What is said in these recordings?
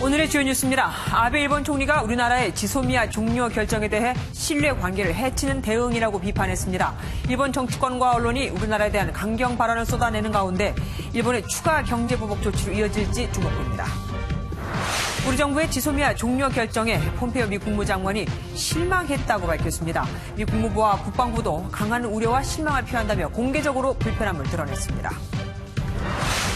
오늘의 주요 뉴스입니다. 아베 일본 총리가 우리나라의 지소미아 종료 결정에 대해 신뢰 관계를 해치는 대응이라고 비판했습니다. 일본 정치권과 언론이 우리나라에 대한 강경 발언을 쏟아내는 가운데 일본의 추가 경제 보복 조치로 이어질지 주목됩니다. 우리 정부의 지소미아 종료 결정에 폼페이오 미 국무장관이 실망했다고 밝혔습니다. 미 국무부와 국방부도 강한 우려와 실망을 표한다며 공개적으로 불편함을 드러냈습니다.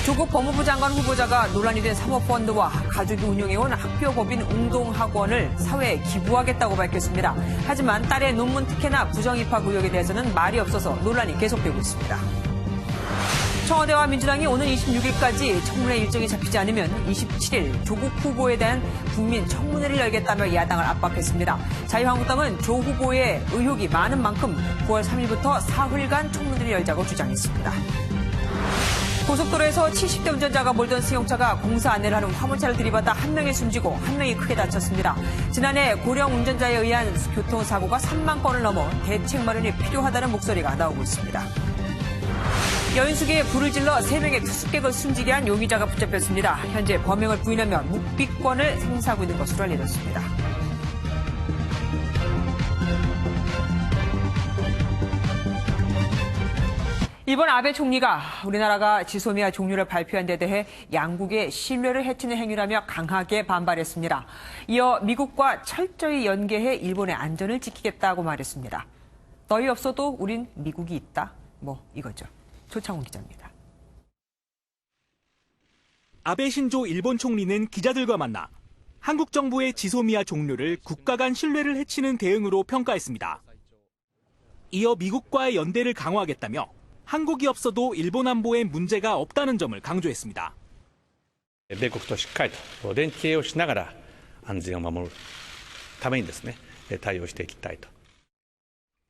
조국 법무부 장관 후보자가 논란이 된 사모펀드와 가족이 운영해온 학교 법인 웅동학원을 사회에 기부하겠다고 밝혔습니다. 하지만 딸의 논문 특혜나 부정입학 의혹에 대해서는 말이 없어서 논란이 계속되고 있습니다. 청와대와 민주당이 오는 26일까지 청문회 일정이 잡히지 않으면 27일 조국 후보에 대한 국민 청문회를 열겠다며 야당을 압박했습니다. 자유한국당은 조 후보의 의혹이 많은 만큼 9월 3일부터 사흘간 청문회를 열자고 주장했습니다. 고속도로에서 70대 운전자가 몰던 승용차가 공사 안내를 하는 화물차를 들이받아 한 명이 숨지고 한 명이 크게 다쳤습니다. 지난해 고령 운전자에 의한 교통사고가 3만 건을 넘어 대책 마련이 필요하다는 목소리가 나오고 있습니다. 여인숙에 불을 질러 3명의 투숙객을 숨지게 한 용의자가 붙잡혔습니다. 현재 범행을 부인하며 묵비권을 행사하고 있는 것으로 알려졌습니다. 일본 아베 총리가 우리나라가 지소미아 종료를 발표한 데 대해 양국의 신뢰를 해치는 행위라며 강하게 반발했습니다. 이어 미국과 철저히 연계해 일본의 안전을 지키겠다고 말했습니다. 너희 없어도 우린 미국이 있다. 이거죠. 조창훈 기자입니다. 아베 신조 일본 총리는 기자들과 만나 한국 정부의 지소미아 종료를 국가 간 신뢰를 해치는 대응으로 평가했습니다. 이어 미국과의 연대를 강화하겠다며 한국이 없어도 일본 안보에 문제가 없다는 점을 강조했습니다. 米国としっかりと連携をしながら安全を守るためにですね、対応していきたいと.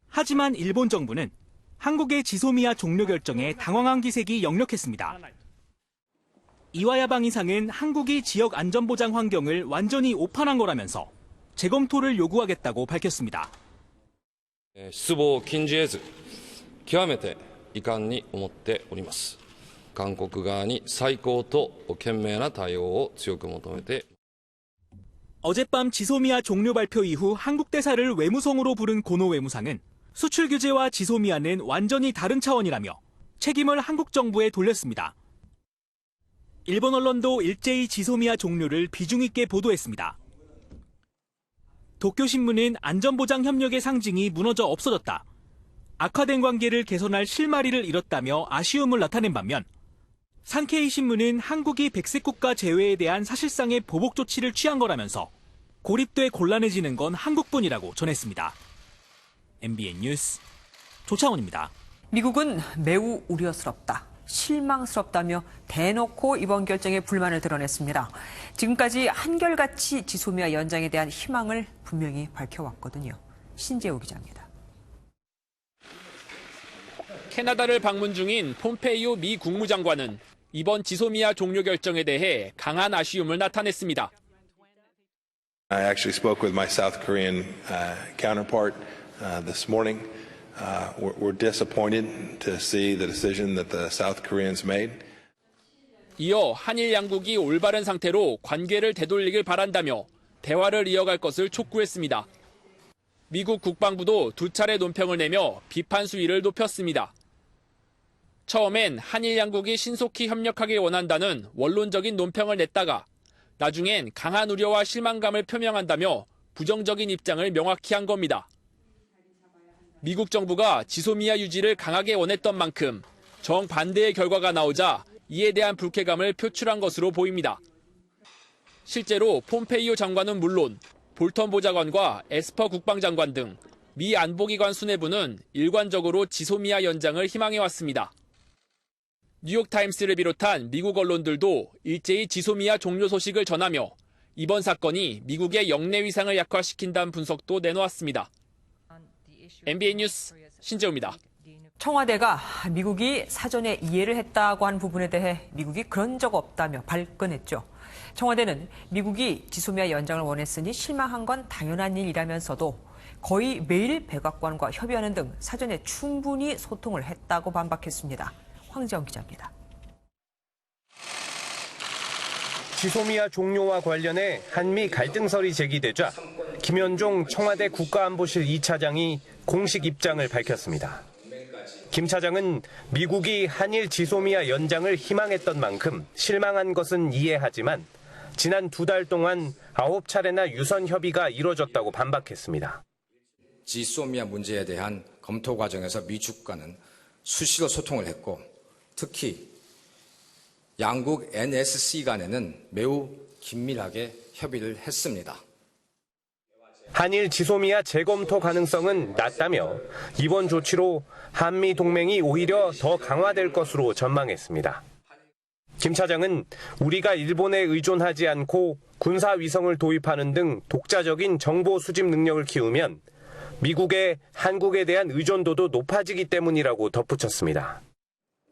하지만 일본 정부는 한국의 지소미아 종료 결정에 당황한 기색이 역력했습니다. 이와야 방위상은 한국이 지역 안전보장 환경을 완전히 오판한 거라면서 재검토를 요구하겠다고 밝혔습니다. 失望を禁じ得ず極めて遺憾に思っております。韓国側に再考と賢明な対応を強く求めて. 어젯밤 지소미아 종료 발표 이후 한국 대사를 외무성으로 부른 고노 외무상은 수출 규제와 지소미아는 완전히 다른 차원이라며 책임을 한국 정부에 돌렸습니다. 일본 언론도 일제히 지소미아 종료를 비중 있게 보도했습니다. 도쿄신문은 안전보장 협력의 상징이 무너져 없어졌다. 악화된 관계를 개선할 실마리를 잃었다며 아쉬움을 나타낸 반면 산케이 신문은 한국이 백색 국가 제외에 대한 사실상의 보복 조치를 취한 거라면서 고립돼 곤란해지는 건 한국뿐이라고 전했습니다. MBN 뉴스 조창훈입니다. 미국은 매우 우려스럽다, 실망스럽다며 대놓고 이번 결정에 불만을 드러냈습니다. 지금까지 한결같이 지소미아 연장에 대한 희망을 분명히 밝혀왔거든요. 신재호 기자입니다. 캐나다를 방문 중인 폼페이오 미 국무장관은 이번 지소미아 종료 결정에 대해 강한 아쉬움을 나타냈습니다. I actually spoke with my South Korean counterpart this morning. We're disappointed to see the decision that the South Koreans made. 이어 한일 양국이 올바른 상태로 관계를 되돌리길 바란다며 대화를 이어갈 것을 촉구했습니다. 미국 국방부도 2차례 논평을 내며 비판 수위를 높였습니다. 처음엔 한일 양국이 신속히 협력하길 원한다는 원론적인 논평을 냈다가 나중엔 강한 우려와 실망감을 표명한다며 부정적인 입장을 명확히 한 겁니다. 미국 정부가 지소미아 유지를 강하게 원했던 만큼 정반대의 결과가 나오자 이에 대한 불쾌감을 표출한 것으로 보입니다. 실제로 폼페이오 장관은 물론 볼턴 보좌관과 에스퍼 국방장관 등 미 안보기관 수뇌부는 일관적으로 지소미아 연장을 희망해왔습니다. 뉴욕타임스를 비롯한 미국 언론들도 일제히 지소미아 종료 소식을 전하며 이번 사건이 미국의 영내 위상을 약화시킨다는 분석도 내놓았습니다. MBN 뉴스 신재호입니다. 청와대가 미국이 사전에 이해를 했다고 한 부분에 대해 미국이 그런 적 없다며 발끈했죠. 청와대는 미국이 지소미아 연장을 원했으니 실망한 건 당연한 일이라면서도 거의 매일 백악관과 협의하는 등 사전에 충분히 소통을 했다고 반박했습니다. 황재원 기자입니다. 지소미아 종료와 관련해 한미 갈등설이 제기되자 김현종 청와대 국가안보실 2차장이 공식 입장을 밝혔습니다. 김 차장은 미국이 한일 지소미아 연장을 희망했던 만큼 실망한 것은 이해하지만 지난 2달 동안 9차례나 유선 협의가 이뤄졌다고 반박했습니다. 지소미아 문제에 대한 검토 과정에서 미국과는 수시로 소통을 했고 특히 양국 NSC 간에는 매우 긴밀하게 협의를 했습니다. 한일 지소미아 재검토 가능성은 낮다며 이번 조치로 한미 동맹이 오히려 더 강화될 것으로 전망했습니다. 김 차장은 우리가 일본에 의존하지 않고 군사위성을 도입하는 등 독자적인 정보 수집 능력을 키우면 미국의 한국에 대한 의존도도 높아지기 때문이라고 덧붙였습니다.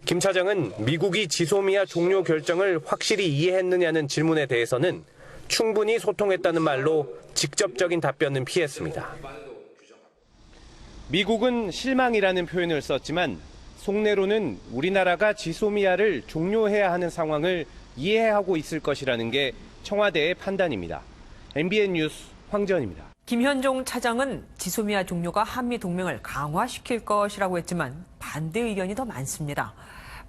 김 차장은 미국이 지소미아 종료 결정을 확실히 이해했느냐는 질문에 대해서는 충분히 소통했다는 말로 직접적인 답변은 피했습니다. 미국은 실망이라는 표현을 썼지만 속내로는 우리나라가 지소미아를 종료해야 하는 상황을 이해하고 있을 것이라는 게 청와대의 판단입니다. MBN 뉴스 황재원입니다. 김현종 차장은 지소미아 종료가 한미 동맹을 강화시킬 것이라고 했지만 반대 의견이 더 많습니다.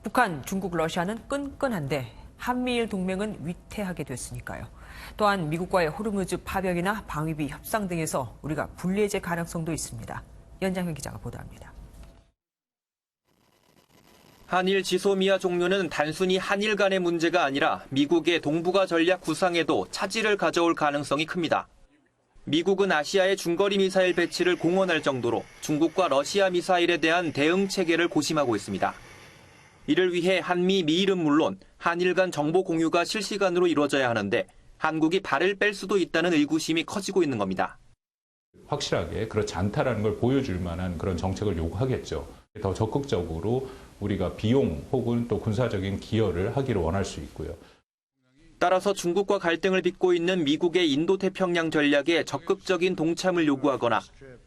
북한, 중국, 러시아는 끈끈한데 한미일 동맹은 위태하게 됐으니까요. 또한 미국과의 호르무즈 파병이나 방위비 협상 등에서 우리가 불리해질 가능성도 있습니다. 연장현 기자가 보도합니다. 한일 지소미아 종료는 단순히 한일 간의 문제가 아니라 미국의 동북아 전략 구상에도 차질을 가져올 가능성이 큽니다. 미국은 아시아의 중거리 미사일 배치를 공언할 정도로 중국과 러시아 미사일에 대한 대응 체계를 고심하고 있습니다. 이를 위해 한미, 미일은 물론 한일 간 정보 공유가 실시간으로 이루어져야 하는데 한국이 발을 뺄 수도 있다는 의구심이 커지고 있는 겁니다. 확실하게 그렇지 않다라는 걸 보여줄 만한 그런 정책을 요구하겠죠. 더 적극적으로 우리가 비용 혹은 또 군사적인 기여를 하기를 원할 수 있고요. 따라서 중국과 갈등을 빚고 있는 미국의 인도태평양 전략에 적극적인 동참을 요구하거나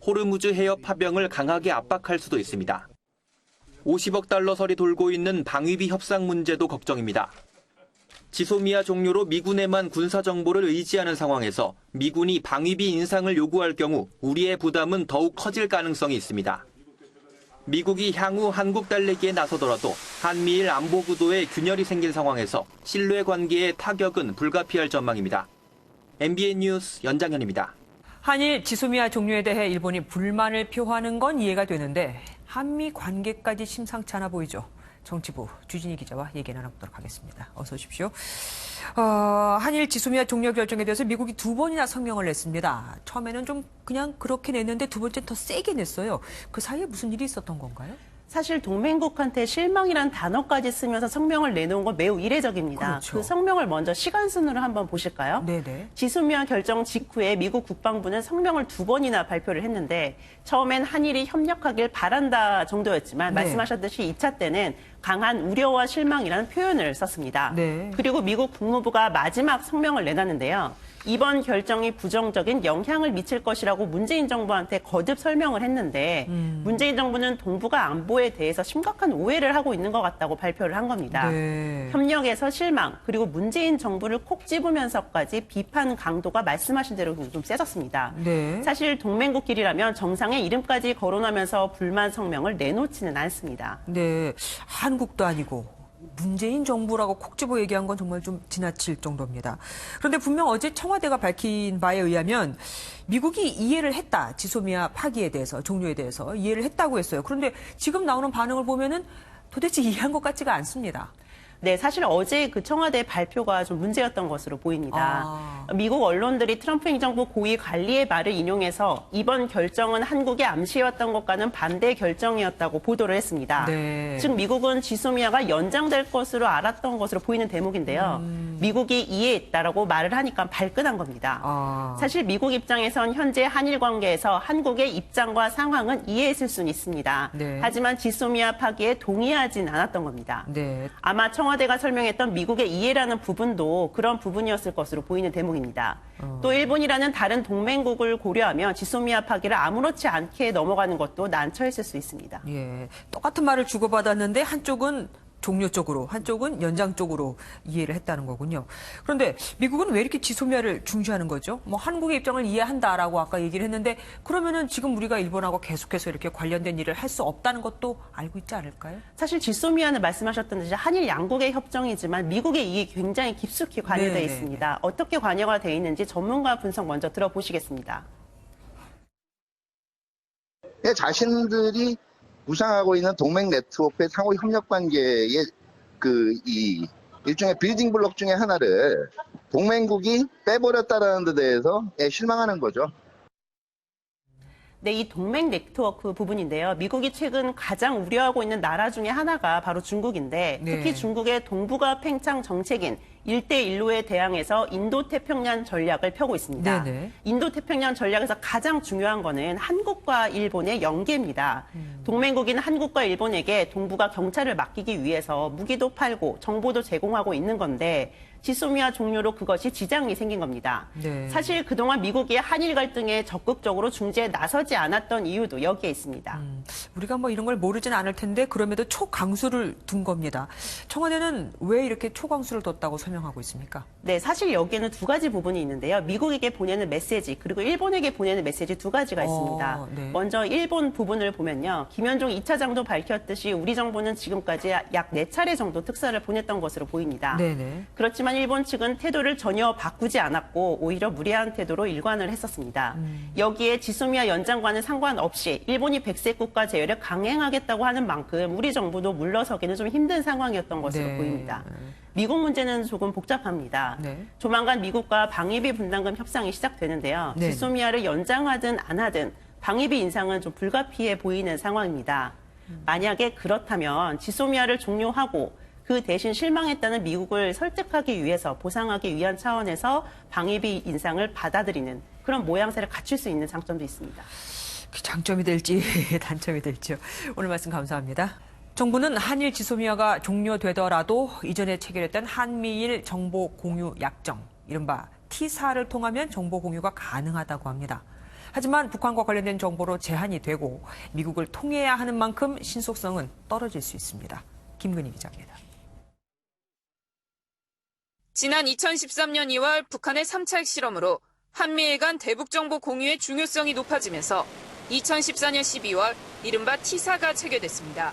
호르무즈 해협 파병을 강하게 압박할 수도 있습니다. 50억 달러 설이 돌고 있는 방위비 협상 문제도 걱정입니다. 지소미아 종료로 미군에만 군사 정보를 의지하는 상황에서 미군이 방위비 인상을 요구할 경우 우리의 부담은 더욱 커질 가능성이 있습니다. 미국이 향후 한국 달래기에 나서더라도 한미일 안보 구도에 균열이 생긴 상황에서 신뢰 관계의 타격은 불가피할 전망입니다. MBN 뉴스 연장현입니다. 한일 지소미아 종료에 대해 일본이 불만을 표하는 건 이해가 되는데 한미 관계까지 심상치 않아 보이죠. 정치부 주진희 기자와 얘기 나눠보도록 하겠습니다. 어서 오십시오. 한일 지소미아 종료 결정에 대해서 미국이 2번이나 성명을 냈습니다. 처음에는 좀 그냥 그렇게 냈는데 두 번째 더 세게 냈어요. 그 사이에 무슨 일이 있었던 건가요? 사실 동맹국한테 실망이란 단어까지 쓰면서 성명을 내놓은 건 매우 이례적입니다. 그렇죠. 그 성명을 먼저 시간 순으로 한번 보실까요? 네네. 지소미아 결정 직후에 미국 국방부는 성명을 2번이나 발표를 했는데 처음엔 한일이 협력하길 바란다 정도였지만 네. 말씀하셨듯이 2차 때는 강한 우려와 실망이라는 표현을 썼습니다. 네. 그리고 미국 국무부가 마지막 성명을 내놨는데요. 이번 결정이 부정적인 영향을 미칠 것이라고 문재인 정부한테 거듭 설명을 했는데 문재인 정부는 동북아 안보에 대해서 심각한 오해를 하고 있는 것 같다고 발표를 한 겁니다. 네. 협력에서 실망 그리고 문재인 정부를 콕 집으면서까지 비판 강도가 말씀하신 대로 좀 세졌습니다. 네. 사실 동맹국끼리라면 정상의 이름까지 거론하면서 불만 성명을 내놓지는 않습니다. 네, 한국도 아니고 문재인 정부라고 콕 집어 얘기한 건 정말 좀 지나칠 정도입니다. 그런데 분명 어제 청와대가 밝힌 바에 의하면 미국이 이해를 했다. 지소미아 파기에 대해서, 종료에 대해서 이해를 했다고 했어요. 그런데 지금 나오는 반응을 보면은 도대체 이해한 것 같지가 않습니다. 네, 사실 어제 그 청와대 발표가 좀 문제였던 것으로 보입니다. 미국 언론들이 트럼프 행정부 고위 관리의 말을 인용해서 이번 결정은 한국의 암시였던 것과는 반대 결정이었다고 보도를 했습니다. 네. 즉 미국은 지소미아가 연장될 것으로 알았던 것으로 보이는 대목인데요. 미국이 이해했다라고 말을 하니까 발끈한 겁니다. 사실 미국 입장에선 현재 한일 관계에서 한국의 입장과 상황은 이해했을 수는 있습니다. 네. 하지만 지소미아 파기에 동의하진 않았던 겁니다. 네. 아마 청와대가 설명했던 미국의 이해라는 부분도 그런 부분이었을 것으로 보이는 대목입니다. 또 일본이라는 다른 동맹국을 고려하면 지소미아 파기를 아무렇지 않게 넘어가는 것도 난처했을 수 있습니다. 예, 똑같은 말을 주고받았는데 한쪽은 종료 쪽으로, 한쪽은 연장 쪽으로 이해를 했다는 거군요. 그런데 미국은 왜 이렇게 지소미아를 중시하는 거죠? 뭐 한국의 입장을 이해한다라고 아까 얘기를 했는데 그러면은 지금 우리가 일본하고 계속해서 이렇게 관련된 일을 할 수 없다는 것도 알고 있지 않을까요? 사실 지소미아는 말씀하셨던 듯이 한일 양국의 협정이지만 미국의 이익이 굉장히 깊숙이 관여되어 네네. 있습니다. 어떻게 관여가 되어 있는지 전문가 분석 먼저 들어보시겠습니다. 자신들이 구상하고 있는 동맹 네트워크의 상호 협력 관계의 이 일종의 빌딩 블록 중에 하나를 동맹국이 빼버렸다라는 데 대해서 실망하는 거죠. 네, 이 동맹 네트워크 부분인데요. 미국이 최근 가장 우려하고 있는 나라 중에 하나가 바로 중국인데 특히 네. 중국의 동북아 팽창 정책인 1대1로에 대항해서 인도태평양 전략을 펴고 있습니다. 네네. 인도태평양 전략에서 가장 중요한 거는 한국과 일본의 연계입니다. 동맹국인 한국과 일본에게 동북아 경찰을 맡기기 위해서 무기도 팔고 정보도 제공하고 있는 건데 지소미아 종료로 그것이 지장이 생긴 겁니다. 네. 사실 그동안 미국이 한일 갈등에 적극적으로 중재에 나서지 않았던 이유도 여기에 있습니다. 우리가 뭐 이런 걸 모르진 않을 텐데 그럼에도 초강수를 둔 겁니다. 청와대는 왜 이렇게 초강수를 뒀다고 설명하고 있습니까? 네, 사실 여기에는 두 가지 부분이 있는데요. 미국에게 보내는 메시지 그리고 일본에게 보내는 메시지 두 가지가 있습니다. 네. 먼저 일본 부분을 보면요. 김현종 2차장도 밝혔듯이 우리 정부는 지금까지 약 4차례 정도 특사를 보냈던 것으로 보입니다. 네네. 그렇지만 일본 측은 태도를 전혀 바꾸지 않았고 오히려 무리한 태도로 일관을 했었습니다. 여기에 지소미아 연장과는 상관없이 일본이 백색 국가 제외를 강행하겠다고 하는 만큼 우리 정부도 물러서기는 좀 힘든 상황이었던 것으로 네. 보입니다. 미국 문제는 조금 복잡합니다. 네. 조만간 미국과 방위비 분담금 협상이 시작되는데요. 네. 지소미아를 연장하든 안 하든 방위비 인상은 좀 불가피해 보이는 상황입니다. 만약에 그렇다면 지소미아를 종료하고 그 대신 실망했다는 미국을 설득하기 위해서 보상하기 위한 차원에서 방위비 인상을 받아들이는 그런 모양새를 갖출 수 있는 장점도 있습니다. 그 장점이 될지 단점이 될지요. 오늘 말씀 감사합니다. 정부는 한일 지소미아가 종료되더라도 이전에 체결했던 한미일 정보 공유 약정, 이른바 T사를 통하면 정보 공유가 가능하다고 합니다. 하지만 북한과 관련된 정보로 제한이 되고 미국을 통해야 하는 만큼 신속성은 떨어질 수 있습니다. 김근희 기자입니다. 지난 2013년 2월 북한의 3차 핵실험으로 한미일 간 대북 정보 공유의 중요성이 높아지면서 2014년 12월 이른바 T사가 체결됐습니다.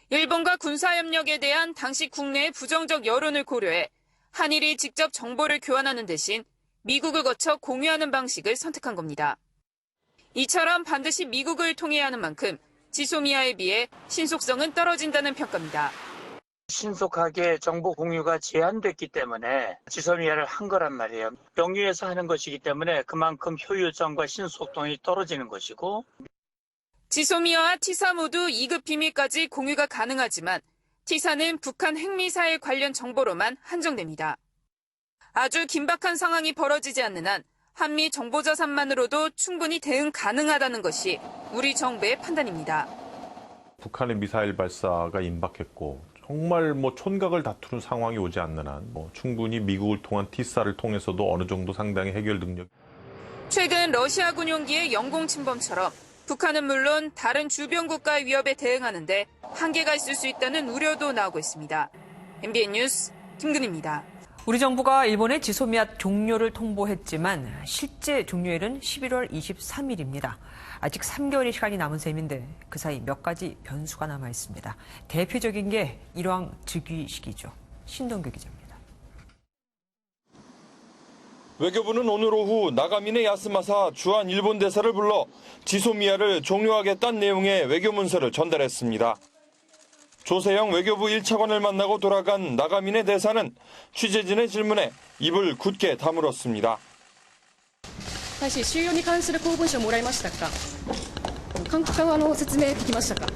일본과 군사협력에 대한 당시 국내의 부정적 여론을 고려해 한일이 직접 정보를 교환하는 대신 미국을 거쳐 공유하는 방식을 선택한 겁니다. 이처럼 반드시 미국을 통해야 하는 만큼 지소미아에 비해 신속성은 떨어진다는 평가입니다. 신속하게 정보 공유가 제한됐기 때문에 지소미아를 한 거란 말이에요. 병유해서 하는 것이기 때문에 그만큼 효율성과 신속성이 떨어지는 것이고 지소미아와 T사 모두 2급 비밀까지 공유가 가능하지만 T사는 북한 핵미사일 관련 정보로만 한정됩니다. 아주 긴박한 상황이 벌어지지 않는 한 한미 정보자산만으로도 충분히 대응 가능하다는 것이 우리 정부의 판단입니다. 북한의 미사일 발사가 임박했고 정말 촌각을 다투는 상황이 오지 않는 한 충분히 미국을 통한 T사를 통해서도 어느 정도 상당히 해결 능력. 최근 러시아 군용기의 영공 침범처럼 북한은 물론 다른 주변 국가의 위협에 대응하는데 한계가 있을 수 있다는 우려도 나오고 있습니다. MBN 뉴스 김근희입니다. 우리 정부가 일본의 지소미아 종료를 통보했지만 실제 종료일은 11월 23일입니다. 아직 3개월의 시간이 남은 셈인데 그 사이 몇 가지 변수가 남아 있습니다. 대표적인 게 일왕 즉위식이죠. 신동규 기자입니다. 외교부는 오늘 오후 나가미네 야스마사 주한 일본 대사를 불러 지소미아를 종료하겠다는 내용의 외교문서를 전달했습니다. 조세영 외교부 1차관을 만나고 돌아간 나가미네 대사는 취재진의 질문에 입을 굳게 다물었습니다. 大使、収容に関する公文書をもらいましたか韓国側の説明できましたか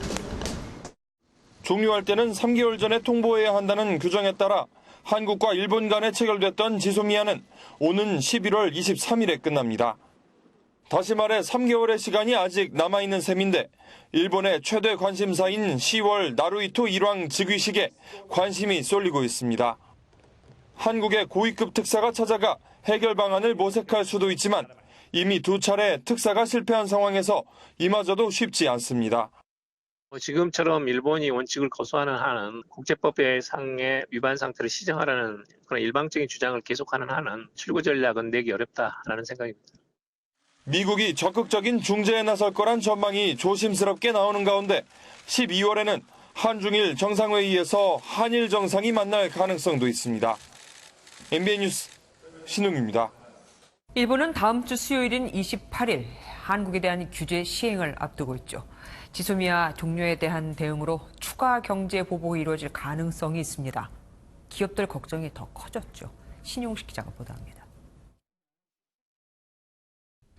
종료할 때는 3개월 전에 통보해야 한다는 규정에 따라 한국과 일본 간에 체결됐던 지소미아는 오는 11월 23일에 끝납니다. 다시 말해 3개월의 시간이 아직 남아있는 셈인데 일본의 최대 관심사인 10월 나루히토 일왕 즉위식에 관심이 쏠리고 있습니다. 한국의 고위급 특사가 찾아가 해결 방안을 모색할 수도 있지만 이미 2차례 특사가 실패한 상황에서 이마저도 쉽지 않습니다. 지금처럼 일본이 원칙을 고수하는 한은 국제법의 상의 위반 상태를 시정하라는 그런 일방적인 주장을 계속하는 한은 출구 전략은 내기 어렵다라는 생각입니다. 미국이 적극적인 중재에 나설 거란 전망이 조심스럽게 나오는 가운데 12월에는 한중일 정상회의에서 한일 정상이 만날 가능성도 있습니다. MBN 뉴스 신웅입니다. 일본은 다음 주 수요일인 28일 한국에 대한 규제 시행을 앞두고 있죠. 지소미아 종료에 대한 대응으로 추가 경제 보복이 이루어질 가능성이 있습니다. 기업들 걱정이 더 커졌죠. 신용식 기자가 보도합니다.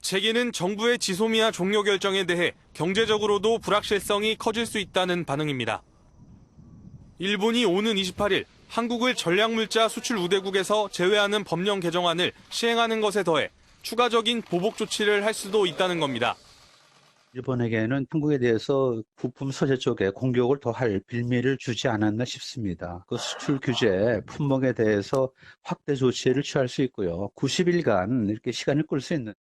세계는 정부의 지소미아 종료 결정에 대해 경제적으로도 불확실성이 커질 수 있다는 반응입니다. 일본이 오는 28일 한국을 전략물자 수출 우대국에서 제외하는 법령 개정안을 시행하는 것에 더해 추가적인 보복 조치를 할 수도 있다는 겁니다. 일본에게는 한국에 대해서 부품 소재 쪽에 공격을 더할 빌미를 주지 않았나 싶습니다. 그 수출 규제 품목에 대해서 확대 조치를 취할 수 있고요. 90일간 이렇게 시간을 끌 수 있는.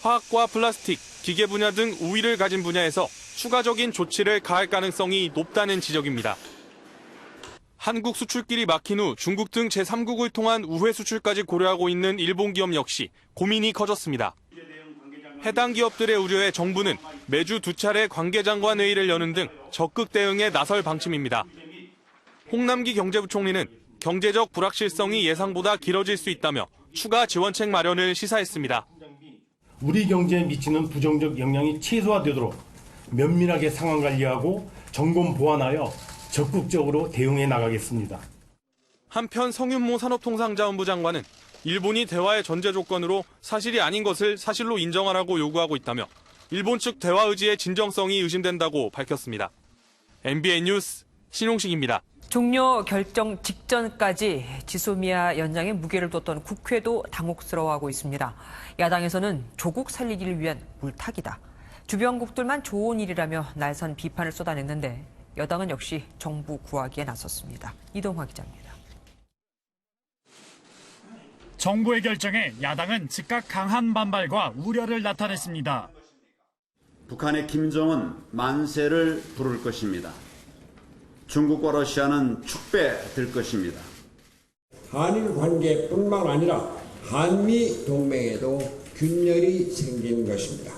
화학과 플라스틱, 기계 분야 등 우위를 가진 분야에서 추가적인 조치를 가할 가능성이 높다는 지적입니다. 한국 수출길이 막힌 후 중국 등 제3국을 통한 우회 수출까지 고려하고 있는 일본 기업 역시 고민이 커졌습니다. 해당 기업들의 우려에 정부는 매주 2차례 관계장관 회의를 여는 등 적극 대응에 나설 방침입니다. 홍남기 경제부총리는 경제적 불확실성이 예상보다 길어질 수 있다며 추가 지원책 마련을 시사했습니다. 우리 경제에 미치는 부정적 영향이 최소화되도록 면밀하게 상황 관리하고 점검 보완하여 적극적으로 대응해 나가겠습니다. 한편 성윤모 산업통상자원부 장관은 일본이 대화의 전제 조건으로 사실이 아닌 것을 사실로 인정하라고 요구하고 있다며 일본 측 대화 의지의 진정성이 의심된다고 밝혔습니다. MBN 뉴스 신용식입니다. 종료 결정 직전까지 지소미아 연장에 무게를 뒀던 국회도 당혹스러워하고 있습니다. 야당에서는 조국 살리기를 위한 물타기다. 주변국들만 좋은 일이라며 날선 비판을 쏟아냈는데 여당은 역시 정부 구하기에 나섰습니다. 이동화 기자입니다. 정부의 결정에 야당은 즉각 강한 반발과 우려를 나타냈습니다. 북한의 김정은 만세를 부를 것입니다. 중국과 러시아는 축배될 것입니다. 한일 관계뿐만 아니라 한미 동맹에도 균열이 생긴 것입니다.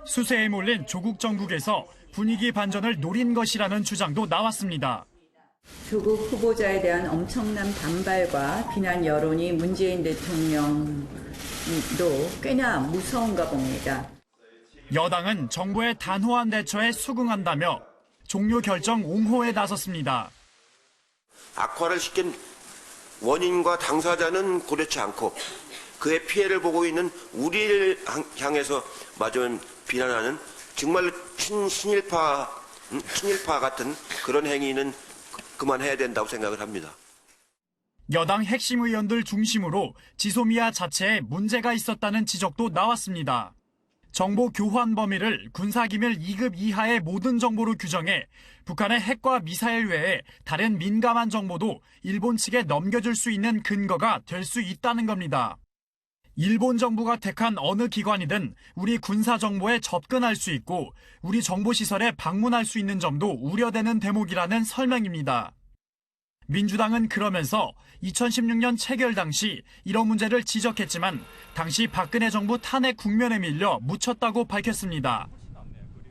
수세에 몰린 조국 정국에서 분위기 반전을 노린 것이라는 주장도 나왔습니다. 조국 후보자에 대한 엄청난 반발과 비난 여론이 문재인 대통령도 꽤나 무서운가 봅니다. 여당은 정부의 단호한 대처에 수긍한다며 종료 결정 옹호에 나섰습니다. 악화를 시킨 원인과 당사자는 고려치 않고 그의 피해를 보고 있는 우리를 향해서 마저 비난하는 정말 친일파 같은 그런 행위는 그만해야 된다고 생각을 합니다. 여당 핵심 의원들 중심으로 지소미아 자체에 문제가 있었다는 지적도 나왔습니다. 정보 교환 범위를 군사기밀 2급 이하의 모든 정보로 규정해 북한의 핵과 미사일 외에 다른 민감한 정보도 일본 측에 넘겨줄 수 있는 근거가 될 수 있다는 겁니다. 일본 정부가 택한 어느 기관이든 우리 군사 정보에 접근할 수 있고 우리 정보시설에 방문할 수 있는 점도 우려되는 대목이라는 설명입니다. 민주당은 그러면서 2016년 체결 당시 이런 문제를 지적했지만 당시 박근혜 정부 탄핵 국면에 밀려 묻혔다고 밝혔습니다.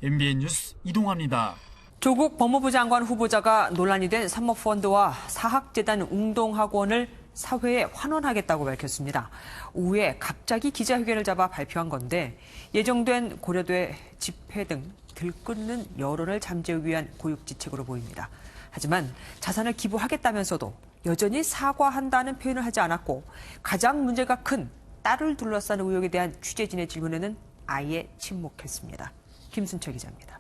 MBN 뉴스 이동화입니다. 조국 법무부 장관 후보자가 논란이 된 사모펀드와 사학재단 웅동학원을 사회에 환원하겠다고 밝혔습니다. 오후에 갑자기 기자회견을 잡아 발표한 건데 예정된 고려대 집회 등 들끓는 여론을 잠재우기 위한 고육지책으로 보입니다. 하지만 자산을 기부하겠다면서도 여전히 사과한다는 표현을 하지 않았고 가장 문제가 큰 딸을 둘러싼 의혹에 대한 취재진의 질문에는 아예 침묵했습니다. 김순철 기자입니다.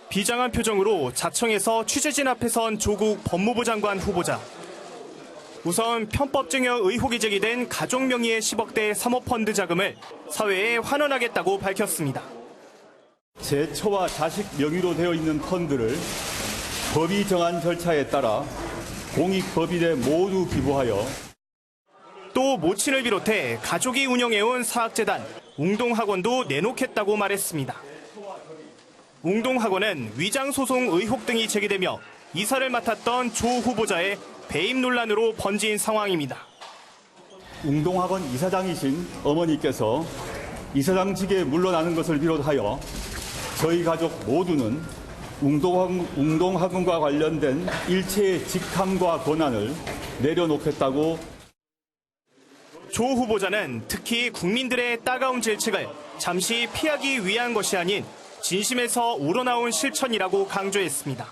비장한 표정으로 자청에서 취재진 앞에 선 조국 법무부 장관 후보자. 우선 편법 증여 의혹이 제기된 가족 명의의 10억대 사모펀드 자금을 사회에 환원하겠다고 밝혔습니다. 제 처와 자식 명의로 되어 있는 펀드를 법이 정한 절차에 따라 공익법인에 모두 기부하여 또 모친을 비롯해 가족이 운영해온 사학재단, 웅동학원도 내놓겠다고 말했습니다. 웅동학원은 위장소송 의혹 등이 제기되며 이사를 맡았던 조 후보자의 배임 논란으로 번진 상황입니다. 웅동학원 이사장이신 어머니께서 이사장직에 물러나는 것을 비롯하여 저희 가족 모두는 웅동학원과 관련된 일체의 직함과 권한을 내려놓겠다고. 조 후보자는 특히 국민들의 따가운 질책을 잠시 피하기 위한 것이 아닌 진심에서 우러나온 실천이라고 강조했습니다.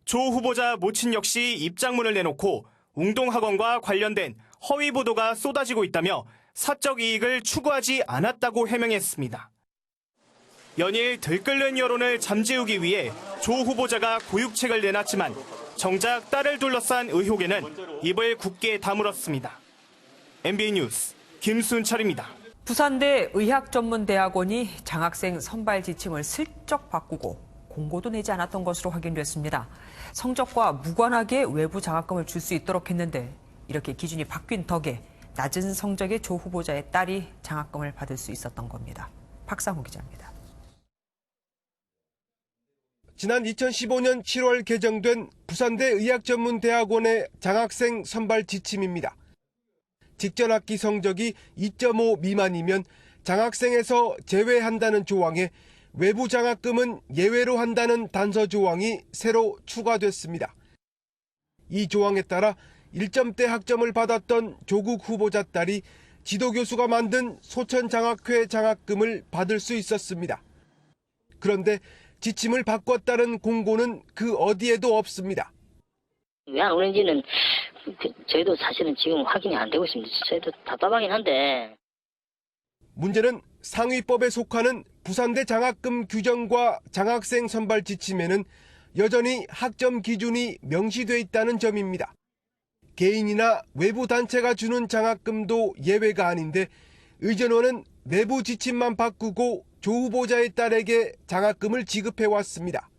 조 후보자 모친 역시 입장문을 내놓고 웅동학원과 관련된 허위 보도가 쏟아지고 있다며 사적 이익을 추구하지 않았다고 해명했습니다. 연일 들끓는 여론을 잠재우기 위해 조 후보자가 고육책을 내놨지만 정작 딸을 둘러싼 의혹에는 입을 굳게 다물었습니다. MBN 뉴스 김순철입니다. 부산대 의학전문대학원이 장학생 선발 지침을 슬쩍 바꾸고 공고도 내지 않았던 것으로 확인됐습니다. 성적과 무관하게 외부 장학금을 줄 수 있도록 했는데 이렇게 기준이 바뀐 덕에 낮은 성적의 조 후보자의 딸이 장학금을 받을 수 있었던 겁니다. 박상우 기자입니다. 지난 2015년 7월 개정된 부산대 의학전문대학원의 장학생 선발 지침입니다. 직전 학기 성적이 2.5 미만이면 장학생에서 제외한다는 조항에 외부 장학금은 예외로 한다는 단서 조항이 새로 추가됐습니다. 이 조항에 따라 1점대 학점을 받았던 조국 후보자 딸이 지도교수가 만든 소천장학회 장학금을 받을 수 있었습니다. 그런데 지침을 바꿨다는 공고는 그 어디에도 없습니다. 왜 안 오는지는 저희도 사실은 지금 확인이 안 되고 있습니다. 저희도 답답하긴 한데. 문제는 상위법에 속하는 부산대 장학금 규정과 장학생 선발 지침에는 여전히 학점 기준이 명시돼 있다는 점입니다. 개인이나 외부 단체가 주는 장학금도 예외가 아닌데 의전원은 내부 지침만 바꾸고 조 후보자의 딸에게 장학금을 지급해왔습니다.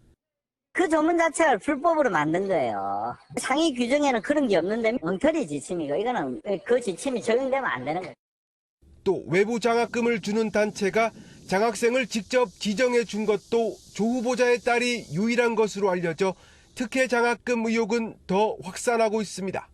그 조문 자체를 불법으로 만든 거예요. 상위 규정에는 그런 게 없는데 엉터리 지침이고 이거는 그 지침이 적용되면 안 되는 거예요. 또 외부 장학금을 주는 단체가 장학생을 직접 지정해 준 것도 조 후보자의 딸이 유일한 것으로 알려져 특혜 장학금 의혹은 더 확산하고 있습니다.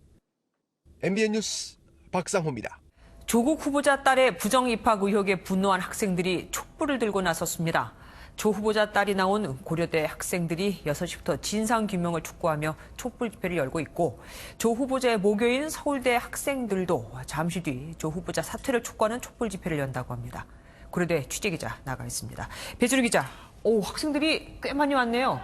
MBN 뉴스 박상호입니다. 조국 후보자 딸의 부정 입학 의혹에 분노한 학생들이 촛불을 들고 나섰습니다. 조 후보자 딸이 나온 고려대 학생들이 6시부터 진상규명을 촉구하며 촛불 집회를 열고 있고 조 후보자의 모교인 서울대 학생들도 잠시 뒤 조 후보자 사퇴를 촉구하는 촛불 집회를 연다고 합니다. 고려대 취재기자 나가 있습니다. 배주리 기자, 학생들이 꽤 많이 왔네요.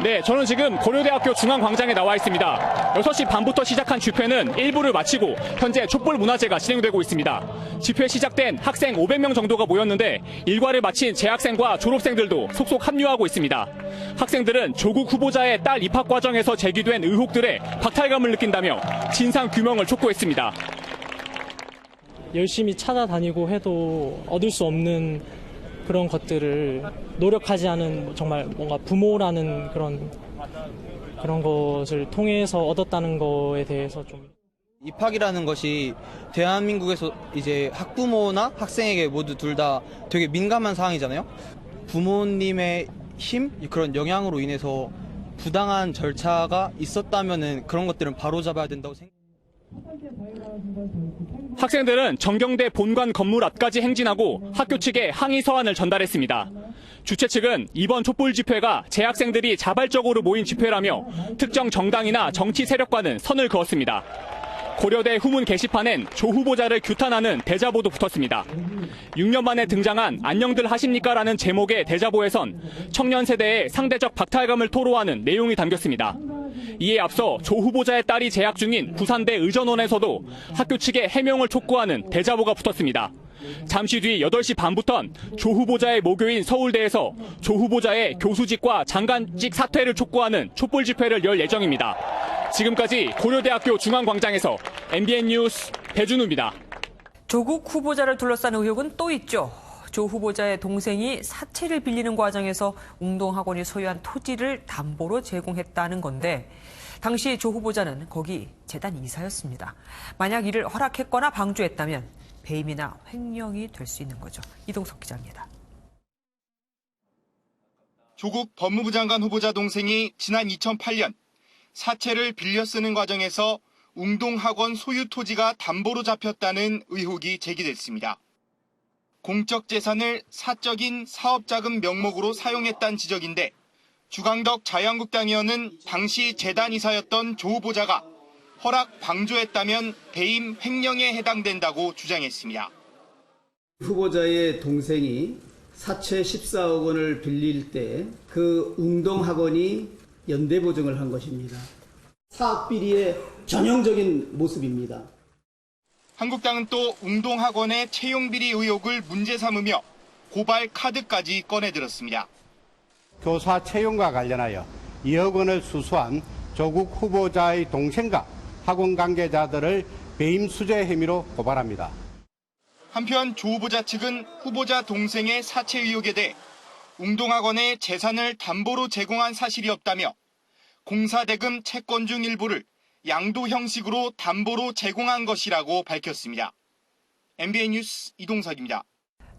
네, 저는 지금 고려대학교 중앙광장에 나와 있습니다. 6시 반부터 시작한 집회는 일부를 마치고 현재 촛불 문화제가 진행되고 있습니다. 집회 시작된 학생 500명 정도가 모였는데 일과를 마친 재학생과 졸업생들도 속속 합류하고 있습니다. 학생들은 조국 후보자의 딸 입학 과정에서 제기된 의혹들에 박탈감을 느낀다며 진상 규명을 촉구했습니다. 열심히 찾아다니고 해도 얻을 수 없는 그런 것들을 노력하지 않은 정말 뭔가 부모라는 그런 것을 통해서 얻었다는 거에 대해서 좀. 입학이라는 것이 대한민국에서 이제 학부모나 학생에게 모두 둘 다 되게 민감한 사항이잖아요. 부모님의 힘, 그런 영향으로 인해서 부당한 절차가 있었다면은 그런 것들은 바로잡아야 된다고 생각합니다. 학생들은 정경대 본관 건물 앞까지 행진하고 학교 측에 항의 서한을 전달했습니다. 주최 측은 이번 촛불 집회가 재학생들이 자발적으로 모인 집회라며 특정 정당이나 정치 세력과는 선을 그었습니다. 고려대 후문 게시판엔 조 후보자를 규탄하는 대자보도 붙었습니다. 6년 만에 등장한 안녕들 하십니까라는 제목의 대자보에선 청년 세대의 상대적 박탈감을 토로하는 내용이 담겼습니다. 이에 앞서 조 후보자의 딸이 재학 중인 부산대 의전원에서도 학교 측에 해명을 촉구하는 대자보가 붙었습니다. 잠시 뒤 8시 반부턴 조 후보자의 모교인 서울대에서 조 후보자의 교수직과 장관직 사퇴를 촉구하는 촛불 집회를 열 예정입니다. 지금까지 고려대학교 중앙광장에서 MBN 뉴스 배준우입니다. 조국 후보자를 둘러싼 의혹은 또 있죠. 조 후보자의 동생이 사채를 빌리는 과정에서 웅동학원이 소유한 토지를 담보로 제공했다는 건데 당시 조 후보자는 거기 재단 이사였습니다. 만약 이를 허락했거나 방조했다면 배임이나 횡령이 될 수 있는 거죠. 이동석 기자입니다. 조국 법무부 장관 후보자 동생이 지난 2008년 사채를 빌려 쓰는 과정에서 웅동학원 소유 토지가 담보로 잡혔다는 의혹이 제기됐습니다. 공적 재산을 사적인 사업자금 명목으로 사용했다는 지적인데 주광덕 자유한국당 의원은 당시 재단 이사였던 조 후보자가 허락 방조했다면 배임 횡령에 해당된다고 주장했습니다. 후보자의 동생이 사채 14억 원을 빌릴 때 그 웅동학원이 연대 보증을 한 것입니다. 사업 비리의 전형적인 모습입니다. 한국당은 또 웅동학원의 채용 비리 의혹을 문제 삼으며 고발 카드까지 꺼내들었습니다. 교사 채용과 관련하여 2억 원을 수수한 조국 후보자의 동생과 학원 관계자들을 배임 수재 혐의로 고발합니다. 한편 조 후보자 측은 후보자 동생의 사채 의혹에 대해 웅동학원에 재산을 담보로 제공한 사실이 없다며 공사대금 채권 중 일부를 양도 형식으로 담보로 제공한 것이라고 밝혔습니다. MBN 뉴스 이동석입니다.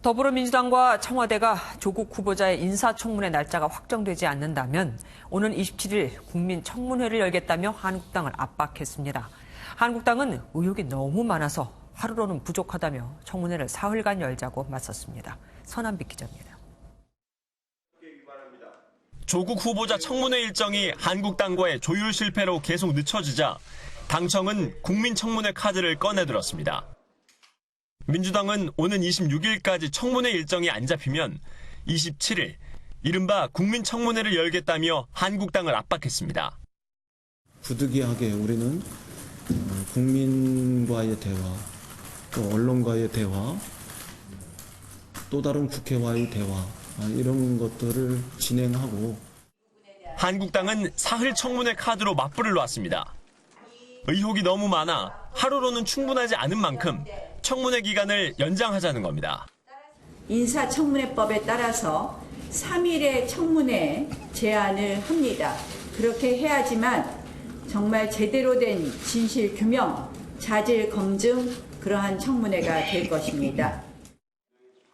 더불어민주당과 청와대가 조국 후보자의 인사청문회 날짜가 확정되지 않는다면 오는 27일 국민청문회를 열겠다며 한국당을 압박했습니다. 한국당은 의혹이 너무 많아서 하루로는 부족하다며 청문회를 사흘간 열자고 맞섰습니다. 선한빛 기자입니다. 조국 후보자 청문회 일정이 한국당과의 조율 실패로 계속 늦춰지자 당청은 국민청문회 카드를 꺼내들었습니다. 민주당은 오는 26일까지 청문회 일정이 안 잡히면 27일 이른바 국민청문회를 열겠다며 한국당을 압박했습니다. 부득이하게 우리는 국민과의 대화, 또 언론과의 대화, 또 다른 국회와의 대화 이런 것들을 진행하고 한국당은 사흘 청문회 카드로 맞불을 놨습니다. 의혹이 너무 많아 하루로는 충분하지 않은 만큼 청문회 기간을 연장하자는 겁니다. 인사청문회법에 따라서 3일의 청문회 제안을 합니다. 그렇게 해야지만 정말 제대로 된 진실 규명, 자질 검증 그러한 청문회가 될 것입니다.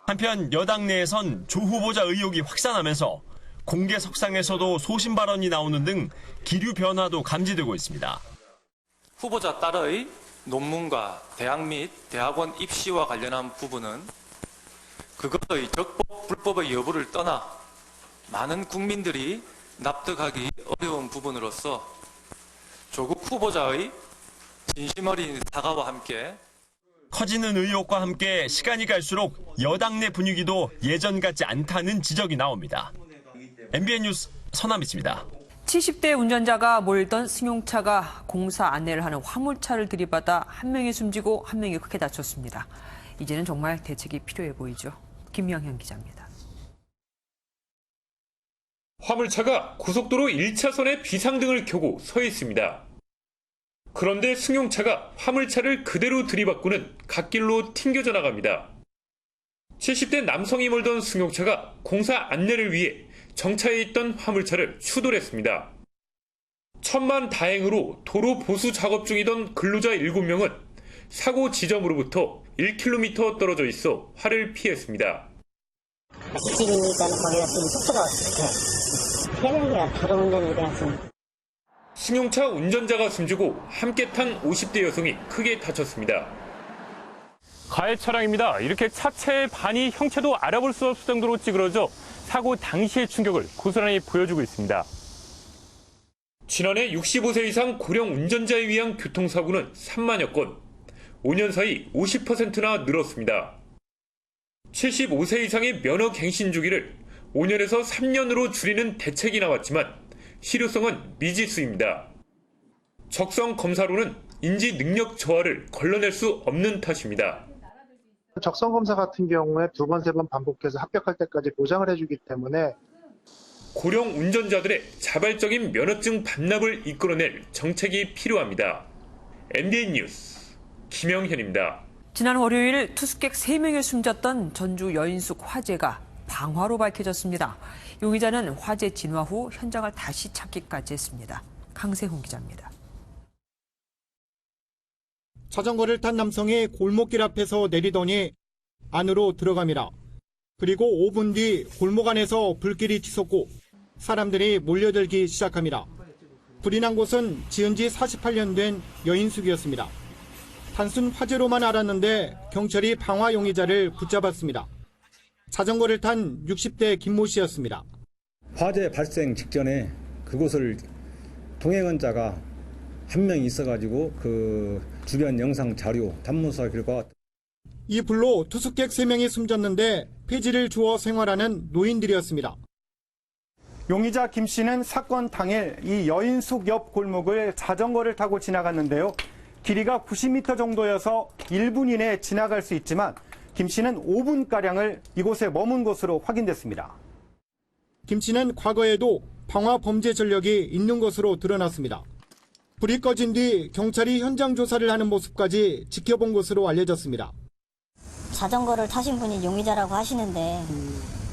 한편 여당 내에선 조 후보자 의혹이 확산하면서 공개석상에서도 소신 발언이 나오는 등 기류 변화도 감지되고 있습니다. 후보자 딸의 논문과 대학 및 대학원 입시와 관련한 부분은 그것의 적법, 불법의 여부를 떠나 많은 국민들이 납득하기 어려운 부분으로서 조국 후보자의 진심 어린 사과와 함께 커지는 의혹과 함께 시간이 갈수록 여당 내 분위기도 예전 같지 않다는 지적이 나옵니다. MBN 뉴스 선한빛입니다. 70대 운전자가 몰던 승용차가 공사 안내를 하는 화물차를 들이받아 한 명이 숨지고 한 명이 크게 다쳤습니다. 이제는 정말 대책이 필요해 보이죠. 김명현 기자입니다. 화물차가 고속도로 1차선에 비상등을 켜고 서 있습니다. 그런데 승용차가 화물차를 그대로 들이받고는 갓길로 튕겨져 나갑니다. 70대 남성이 몰던 승용차가 공사 안내를 위해 정차해 있던 화물차를 추돌했습니다. 천만다행으로 도로 보수 작업 중이던 근로자 7명은 사고 지점으로부터 1km 떨어져 있어 화를 피했습니다. 지금이니까 거기가 좀 속도가 왔어요. 3명이가 바로 운전을 해왔습니다. 승용차 운전자가 숨지고 함께 탄 50대 여성이 크게 다쳤습니다. 가해 차량입니다. 이렇게 차체의 반이 형체도 알아볼 수 없을 정도로 찌그러져 사고 당시의 충격을 고스란히 보여주고 있습니다. 지난해 65세 이상 고령 운전자에 의한 교통사고는 3만여 건, 5년 사이 50%나 늘었습니다. 75세 이상의 면허 갱신 주기를 5년에서 3년으로 줄이는 대책이 나왔지만 실효성은 미지수입니다. 적성 검사로는 인지 능력 저하를 걸러낼 수 없는 탓입니다. 적성 검사 같은 경우에 2번, 3번 반복해서 합격할 때까지 보장을 해주기 때문에 고령 운전자들의 자발적인 면허증 반납을 이끌어낼 정책이 필요합니다. MBN 뉴스 김영현입니다. 지난 월요일 투숙객 3명이 숨졌던 전주 여인숙 화재가 방화로 밝혀졌습니다. 용의자는 화재 진화 후 현장을 다시 찾기까지 했습니다. 강세훈 기자입니다. 자전거를 탄 남성이 골목길 앞에서 내리더니 안으로 들어갑니다. 그리고 5분 뒤 골목 안에서 불길이 치솟고 사람들이 몰려들기 시작합니다. 불이 난 곳은 지은 지 48년 된 여인숙이었습니다. 단순 화재로만 알았는데 경찰이 방화 용의자를 붙잡았습니다. 자전거를 탄 60대 김모 씨였습니다. 화재 발생 직전에 그곳을 동행한 자가 한 명 있어가지고 그 주변 영상 자료 단문수사 결과 이 불로 투숙객 3명이 숨졌는데 폐지를 주어 생활하는 노인들이었습니다. 용의자 김 씨는 사건 당일 이 여인숙 옆 골목을 자전거를 타고 지나갔는데요. 길이가 90m 정도여서 1분 이내에 지나갈 수 있지만 김 씨는 5분가량을 이곳에 머문 것으로 확인됐습니다. 김 씨는 과거에도 방화 범죄 전력이 있는 것으로 드러났습니다. 불이 꺼진 뒤 경찰이 현장 조사를 하는 모습까지 지켜본 것으로 알려졌습니다. 자전거를 타신 분이 용의자라고 하시는데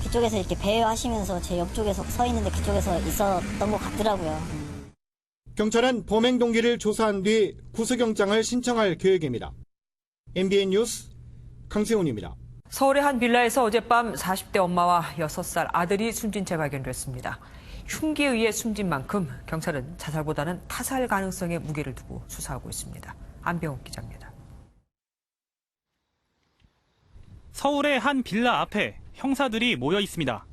그쪽에서 이렇게 배회하시면서 제 옆쪽에서 서 있는데 그쪽에서 있었던 것 같더라고요. 경찰은 범행 동기를 조사한 뒤 구속영장을 신청할 계획입니다. MBN 뉴스 강세훈입니다. 서울의 한 빌라에서 어젯밤 40대 엄마와 6살 아들이 숨진 채 발견됐습니다. 흉기에 의해 숨진 만큼 경찰은 자살보다는 타살 가능성에 무게를 두고 수사하고 있습니다. 안병욱 기자입니다. 서울의 한 빌라 앞에 형사들이 모여 있습니다.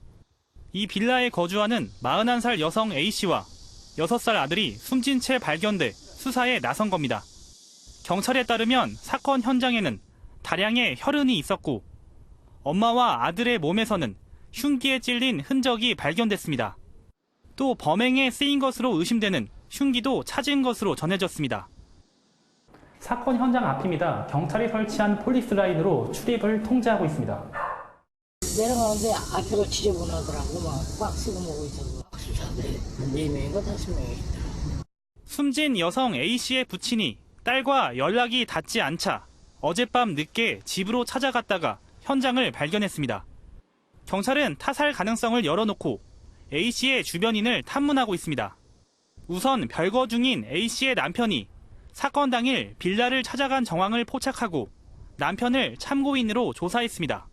이 빌라에 거주하는 41살 여성 A씨와 6살 아들이 숨진 채 발견돼 수사에 나선 겁니다. 경찰에 따르면 사건 현장에는 다량의 혈흔이 있었고 엄마와 아들의 몸에서는 흉기에 찔린 흔적이 발견됐습니다. 또 범행에 쓰인 것으로 의심되는 흉기도 찾은 것으로 전해졌습니다. 사건 현장 앞입니다. 경찰이 설치한 폴리스 라인으로 출입을 통제하고 있습니다. 내려가는데 앞으로 지저분하더라고. 막 박스고 뭐고 있어서 수사들이 4명인가 5명이 있다. 숨진 여성 A씨의 부친이 딸과 연락이 닿지 않자 어젯밤 늦게 집으로 찾아갔다가 현장을 발견했습니다. 경찰은 타살 가능성을 열어놓고 A씨의 주변인을 탐문하고 있습니다. 우선 별거 중인 A씨의 남편이 사건 당일 빌라를 찾아간 정황을 포착하고 남편을 참고인으로 조사했습니다.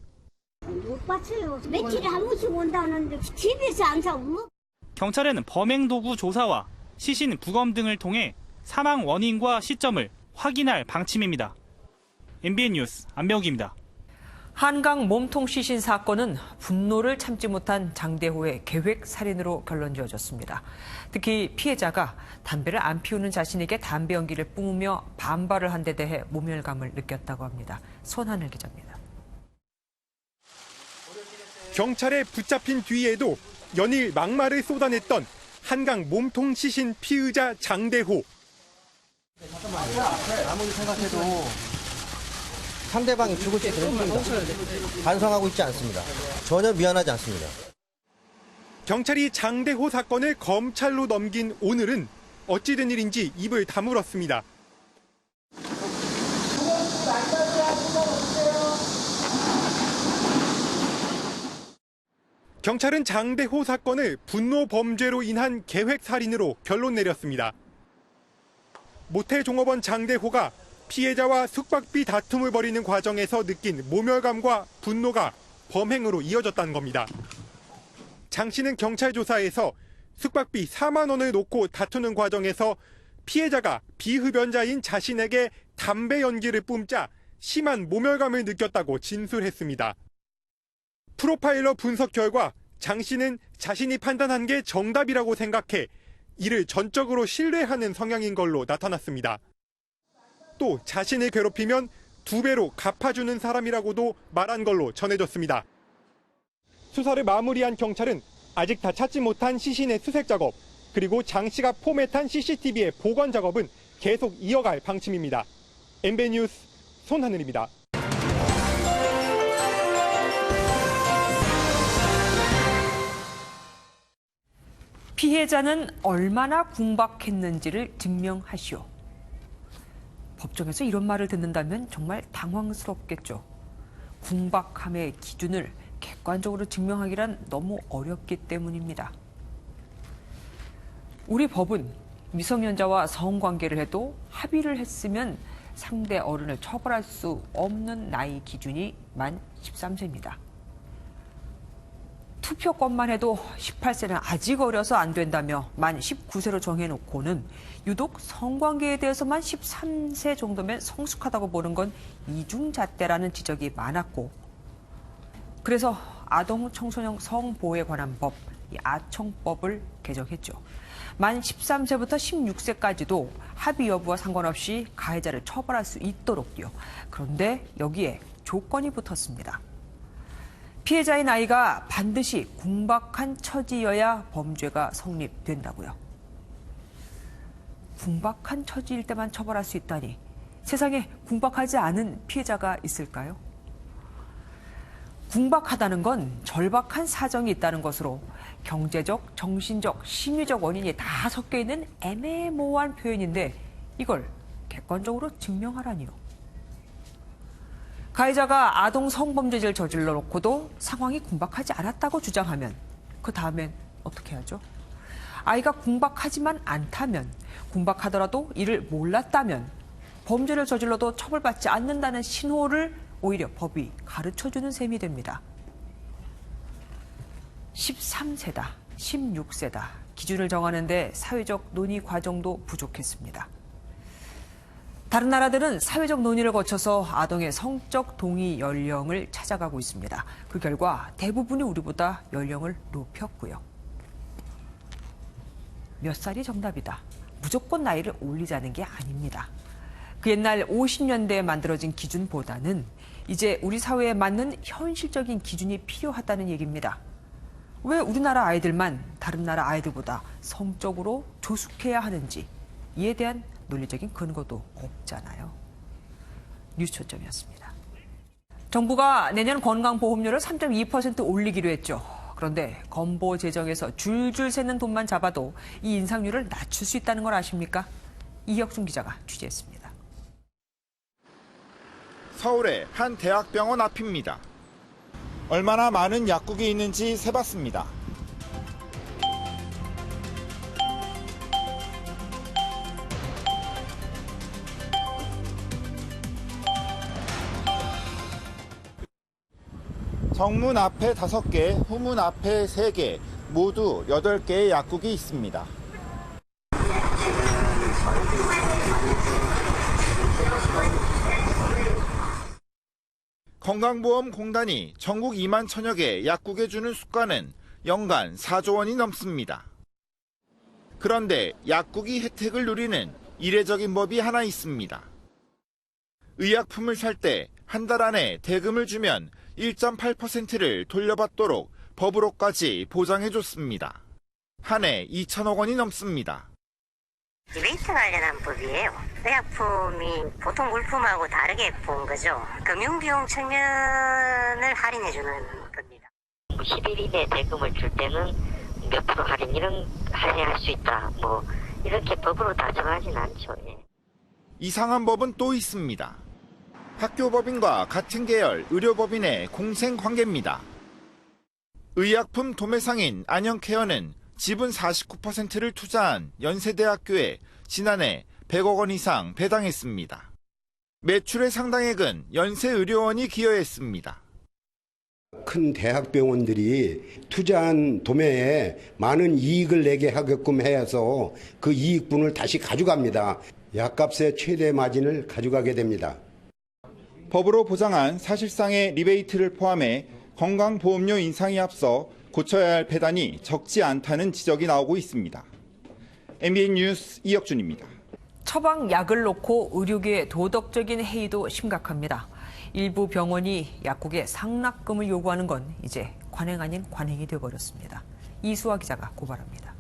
못 봤어요. 며칠에 한 번씩 온다는데 집에서 안 사고. 경찰은 범행 도구 조사와 시신 부검 등을 통해 사망 원인과 시점을 확인할 방침입니다. MBN 뉴스 안병욱입니다. 한강 몸통 시신 사건은 분노를 참지 못한 장대호의 계획 살인으로 결론지어졌습니다. 특히 피해자가 담배를 안 피우는 자신에게 담배 연기를 뿜으며 반발을 한 데 대해 모멸감을 느꼈다고 합니다. 손하늘 기자입니다. 경찰에 붙잡힌 뒤에도 연일 막말을 쏟아냈던 한강 몸통 시신 피의자 장대호. 아무리 생각해도 상대방이 죽을 수 있습니다. 반성하고 있지 않습니다. 전혀 미안하지 않습니다. 경찰이 장대호 사건을 검찰로 넘긴 오늘은 어찌된 일인지 입을 다물었습니다. 경찰은 장대호 사건을 분노 범죄로 인한 계획 살인으로 결론 내렸습니다. 모텔 종업원 장대호가 피해자와 숙박비 다툼을 벌이는 과정에서 느낀 모멸감과 분노가 범행으로 이어졌다는 겁니다. 장 씨는 경찰 조사에서 숙박비 4만 원을 놓고 다투는 과정에서 피해자가 비흡연자인 자신에게 담배 연기를 뿜자 심한 모멸감을 느꼈다고 진술했습니다. 프로파일러 분석 결과 장 씨는 자신이 판단한 게 정답이라고 생각해 이를 전적으로 신뢰하는 성향인 걸로 나타났습니다. 또 자신을 괴롭히면 2배로 갚아주는 사람이라고도 말한 걸로 전해졌습니다. 수사를 마무리한 경찰은 아직 다 찾지 못한 시신의 수색 작업, 그리고 장 씨가 포맷한 CCTV의 복원 작업은 계속 이어갈 방침입니다. MBN 뉴스 손하늘입니다. 피해자는 얼마나 궁박했는지를 증명하시오. 법정에서 이런 말을 듣는다면 정말 당황스럽겠죠. 궁박함의 기준을 객관적으로 증명하기란 너무 어렵기 때문입니다. 우리 법은 미성년자와 성관계를 해도 합의를 했으면 상대 어른을 처벌할 수 없는 나이 기준이 만 13세입니다. 투표권만 해도 18세는 아직 어려서 안 된다며 만 19세로 정해놓고는 유독 성관계에 대해서만 13세 정도면 성숙하다고 보는 건 이중잣대라는 지적이 많았고, 그래서 아동 청소년 성보호에 관한 법, 이 아청법을 개정했죠. 만 13세부터 16세까지도 합의 여부와 상관없이 가해자를 처벌할 수 있도록요. 그런데 여기에 조건이 붙었습니다. 피해자의 나이가 반드시 궁박한 처지여야 범죄가 성립된다고요. 궁박한 처지일 때만 처벌할 수 있다니, 세상에 궁박하지 않은 피해자가 있을까요? 궁박하다는 건 절박한 사정이 있다는 것으로 경제적, 정신적, 심리적 원인이 다 섞여 있는 애매모호한 표현인데 이걸 객관적으로 증명하라니요. 가해자가 아동 성범죄를 저질러 놓고도 상황이 궁박하지 않았다고 주장하면 그 다음엔 어떻게 하죠? 아이가 궁박하지만 않다면, 궁박하더라도 이를 몰랐다면 범죄를 저질러도 처벌받지 않는다는 신호를 오히려 법이 가르쳐주는 셈이 됩니다. 13세다, 16세다 기준을 정하는데 사회적 논의 과정도 부족했습니다. 다른 나라들은 사회적 논의를 거쳐서 아동의 성적 동의 연령을 찾아가고 있습니다. 그 결과 대부분이 우리보다 연령을 높였고요. 몇 살이 정답이다. 무조건 나이를 올리자는 게 아닙니다. 그 옛날 50년대에 만들어진 기준보다는 이제 우리 사회에 맞는 현실적인 기준이 필요하다는 얘기입니다. 왜 우리나라 아이들만 다른 나라 아이들보다 성적으로 조숙해야 하는지 이에 대한 논리적인 근거도 없잖아요. 뉴스 초점이었습니다. 정부가 내년 건강보험료를 3.2% 올리기로 했죠. 그런데 건보 재정에서 줄줄 새는 돈만 잡아도 이 인상률을 낮출 수 있다는 걸 아십니까? 이혁준 기자가 취재했습니다. 서울의 한 대학병원 앞입니다. 얼마나 많은 약국이 있는지 세봤습니다. 정문 앞에 5개, 후문 앞에 3개, 모두 8개의 약국이 있습니다. 건강보험공단이 전국 2만 천여 개 약국에 주는 수가는 연간 4조 원이 넘습니다. 그런데 약국이 혜택을 누리는 이례적인 법이 하나 있습니다. 의약품을 살 때 한 달 안에 대금을 주면 1.8%를 돌려받도록 법으로까지 보장해줬습니다. 한 해 2천억 원이 넘습니다. 리베이트 관련한 법이에요. 의약품이 보통 물품하고 다르게 본 거죠. 금융비용 측면을 할인해주는 겁니다. 10일 이내 대금을 줄 때는 몇 프로 할인, 이런 할인할 수 있다. 이렇게 법으로 다 정하진 않죠. 예. 이상한 법은 또 있습니다. 학교법인과 같은 계열 의료법인의 공생관계입니다. 의약품 도매상인 안영케어는 지분 49%를 투자한 연세대학교에 지난해 100억 원 이상 배당했습니다. 매출의 상당액은 연세의료원이 기여했습니다. 큰 대학병원들이 투자한 도매에 많은 이익을 내게 하게끔 해서 그 이익분을 다시 가져갑니다. 약값의 최대 마진을 가져가게 됩니다. 법으로 보장한 사실상의 리베이트를 포함해 건강보험료 인상이 앞서 고쳐야 할 폐단이 적지 않다는 지적이 나오고 있습니다. MBN 뉴스 이혁준입니다. 처방 약을 놓고 의료계의 도덕적인 해이도 심각합니다. 일부 병원이 약국에 상납금을 요구하는 건 이제 관행 아닌 관행이 되어버렸습니다. 이수아 기자가 고발합니다.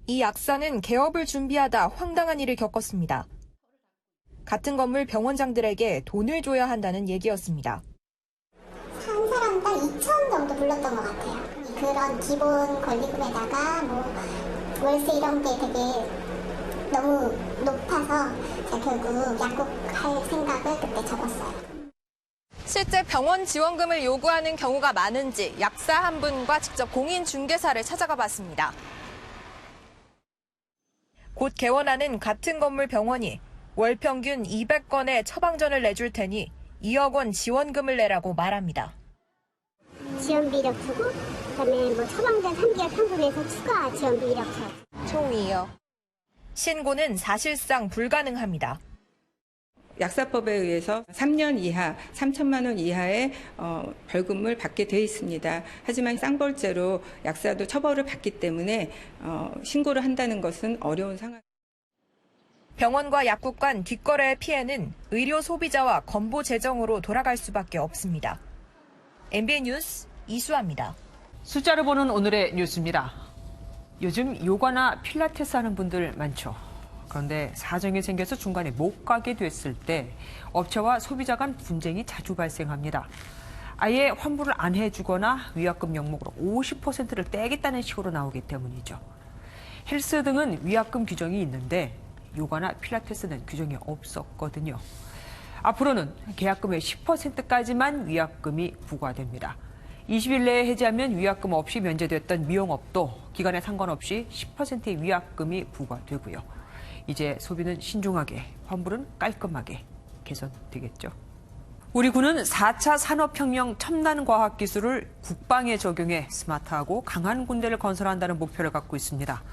이 약사는 개업을 준비하다 황당한 일을 겪었습니다. 같은 건물 병원장들에게 돈을 줘야 한다는 얘기였습니다. 한 사람당 2,000 정도 불렀던 것 같아요. 그런 기본 권리금에다가 월세 이런 게 되게 너무 높아서 제가 결국 약국할 생각을 그때 접었어요. 실제 병원 지원금을 요구하는 경우가 많은지 약사 한 분과 직접 공인중개사를 찾아가 봤습니다. 곧 개원하는 같은 건물 병원이 월 평균 200건의 처방전을 내줄 테니 2억 원 지원금을 내라고 말합니다. 지원비 이력 주고 그다음에 뭐 처방전 3개월 평균에서 추가 지원비 이력 줘. 총 2억. 신고는 사실상 불가능합니다. 약사법에 의해서 3년 이하, 3천만 원 이하의 벌금을 받게 돼 있습니다. 하지만 쌍벌죄로 약사도 처벌을 받기 때문에 신고를 한다는 것은 어려운 상황. 병원과 약국 간 뒷거래의 피해는 의료 소비자와 건보 재정으로 돌아갈 수밖에 없습니다. MBN 뉴스 이수아입니다. 숫자를 보는 오늘의 뉴스입니다. 요즘 요가나 필라테스 하는 분들 많죠. 그런데 사정이 생겨서 중간에 못 가게 됐을 때 업체와 소비자 간 분쟁이 자주 발생합니다. 아예 환불을 안 해주거나 위약금 명목으로 50%를 떼겠다는 식으로 나오기 때문이죠. 헬스 등은 위약금 규정이 있는데 요가나 필라테스는 규정이 없었거든요. 앞으로는 계약금의 10%까지만 위약금이 부과됩니다. 20일 내에 해지하면 위약금 없이 면제됐던 미용업도 기간에 상관없이 10%의 위약금이 부과되고요. 이제 소비는 신중하게, 환불은 깔끔하게 개선되겠죠. 우리 군은 4차 산업혁명 첨단 과학기술을 국방에 적용해 스마트하고 강한 군대를 건설한다는 목표를 갖고 있습니다.